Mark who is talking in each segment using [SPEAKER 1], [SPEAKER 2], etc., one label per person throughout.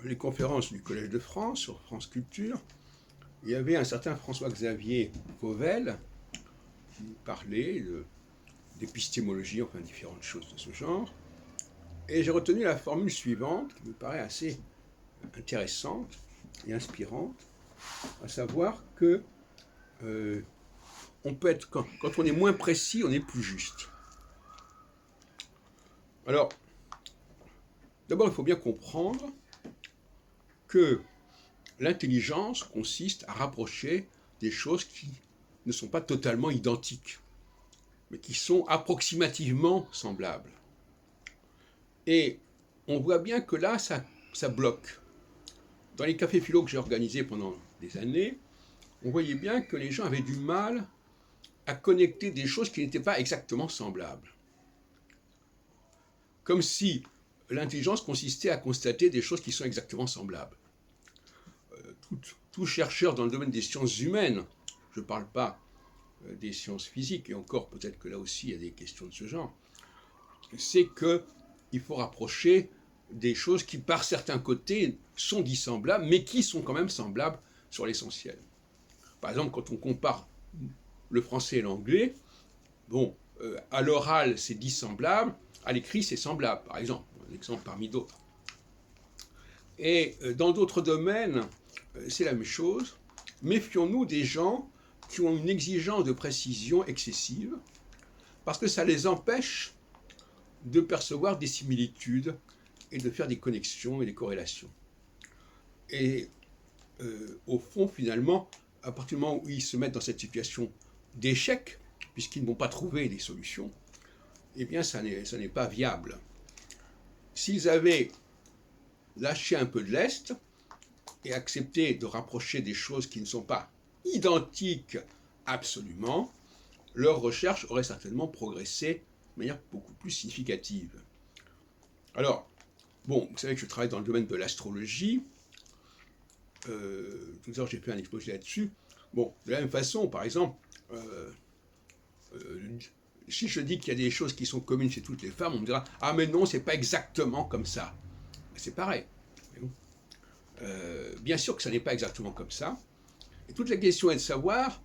[SPEAKER 1] les conférences du Collège de France sur France Culture, il y avait un certain François-Xavier Fauvel qui parlait d'épistémologie, enfin différentes choses de ce genre. Et j'ai retenu la formule suivante, qui me paraît assez intéressante et inspirante, à savoir que on peut être, quand on est moins précis, on est plus juste. Alors, d'abord, il faut bien comprendre que l'intelligence consiste à rapprocher des choses qui ne sont pas totalement identiques, mais qui sont approximativement semblables. Et on voit bien que là, ça bloque. Dans les cafés philo que j'ai organisés pendant des années, on voyait bien que les gens avaient du mal à connecter des choses qui n'étaient pas exactement semblables. Comme si l'intelligence consistait à constater des choses qui sont exactement semblables. Tout chercheur dans le domaine des sciences humaines, je ne parle pas des sciences physiques, et encore peut-être que là aussi il y a des questions de ce genre, c'est qu'il faut rapprocher des choses qui par certains côtés sont dissemblables, mais qui sont quand même semblables sur l'essentiel. Par exemple, quand on compare le français et l'anglais, bon, à l'oral c'est dissemblable, à l'écrit c'est semblable, par exemple, un exemple parmi d'autres. Et dans d'autres domaines, c'est la même chose. Méfions-nous des gens qui ont une exigence de précision excessive, parce que ça les empêche de percevoir des similitudes et de faire des connexions et des corrélations. Et au fond, finalement, à partir du moment où ils se mettent dans cette situation d'échec, puisqu'ils ne vont pas trouver des solutions, eh bien, ça n'est pas viable. S'ils avaient lâché un peu de lest et accepté de rapprocher des choses qui ne sont pas identiques absolument, leur recherche aurait certainement progressé de manière beaucoup plus significative. Alors, bon, vous savez que je travaille dans le domaine de l'astrologie. Tout à l'heure, j'ai fait un exposé là-dessus. Bon, de la même façon, par exemple, si je dis qu'il y a des choses qui sont communes chez toutes les femmes, on me dira « Ah mais non, c'est pas exactement comme ça ». C'est pareil. Bien sûr que ça n'est pas exactement comme ça. Et toute la question est de savoir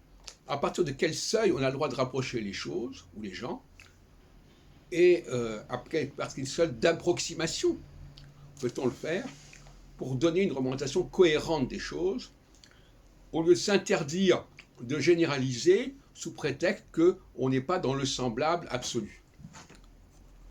[SPEAKER 1] à partir de quel seuil on a le droit de rapprocher les choses ou les gens, et à partir du seuil d'approximation peut-on le faire pour donner une représentation cohérente des choses, au lieu de s'interdire de généraliser sous prétexte qu'on n'est pas dans le semblable absolu.